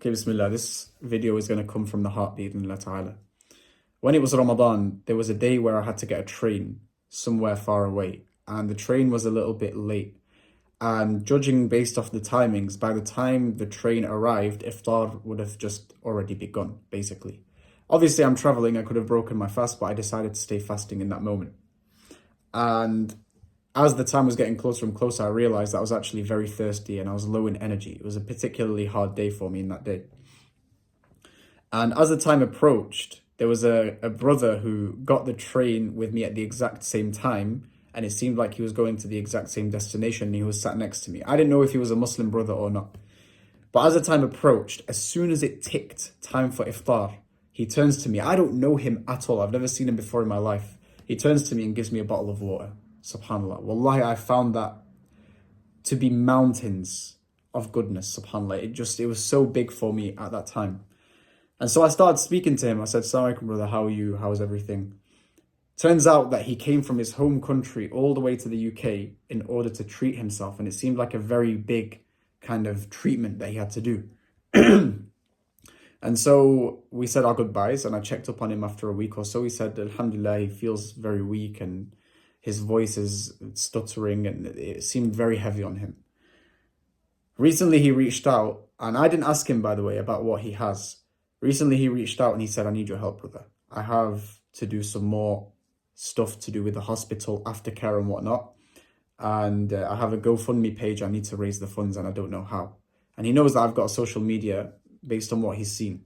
Okay, Bismillah, this video is going to come from the heart, bi'idhnillah ta'ala. When it was Ramadan, there was a day where I had to get a train somewhere far away, and the train was a little bit late. And judging based off the timings, by the time the train arrived, iftar would have just already begun, basically. Obviously, I'm traveling, I could have broken my fast, but I decided to stay fasting in that moment. And as the time was getting closer and closer, I realized that I was actually very thirsty and I was low in energy. It was a particularly hard day for me in that day. And as the time approached, there was a brother who got the train with me at the exact same time, and it seemed like he was going to the exact same destination, and he was sat next to me. I didn't know if he was a Muslim brother or not. But as the time approached, as soon as it ticked time for iftar, he turns to me. I don't know him at all. I've never seen him before in my life. He turns to me and gives me a bottle of water. Subhanallah. Wallahi, I found that to be mountains of goodness, subhanallah. It was so big for me at that time. And so I started speaking to him. I said, "Assalamu alaikum, brother, how are you? How's everything?" Turns out that he came from his home country all the way to the UK in order to treat himself. And it seemed like a very big kind of treatment that he had to do. And so we said our goodbyes, and I checked up on him after a week or so. He said, Alhamdulillah, he feels very weak and his voice is stuttering, and it seemed very heavy on him. Recently, he reached out, and I didn't ask him, by the way, about what he has. Recently, he reached out and he said, "I need your help, brother. I have to do some more stuff to do with the hospital, aftercare and whatnot. And I have a GoFundMe page. I need to raise the funds and I don't know how." And he knows that I've got social media based on what he's seen.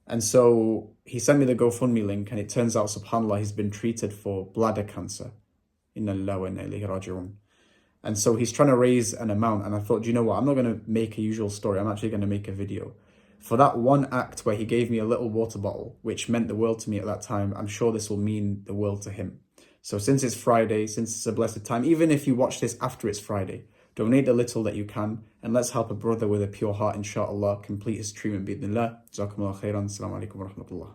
And so he sent me the GoFundMe link, and it turns out, subhanAllah, he's been treated for bladder cancer. Inna lillahi wa inna ilayhi raji'un. And so he's trying to raise an amount, and I thought, do you know what? I'm not going to make a usual story. I'm actually going to make a video. For that one act where he gave me a little water bottle, which meant the world to me at that time, I'm sure this will mean the world to him. So since it's Friday, since it's a blessed time, even if you watch this after it's Friday, donate the little that you can, and let's help a brother with a pure heart, inshallah, complete his treatment, bi'idhnillah. Jazakumullah khairan. Assalamu alaikum wa rahmatullah.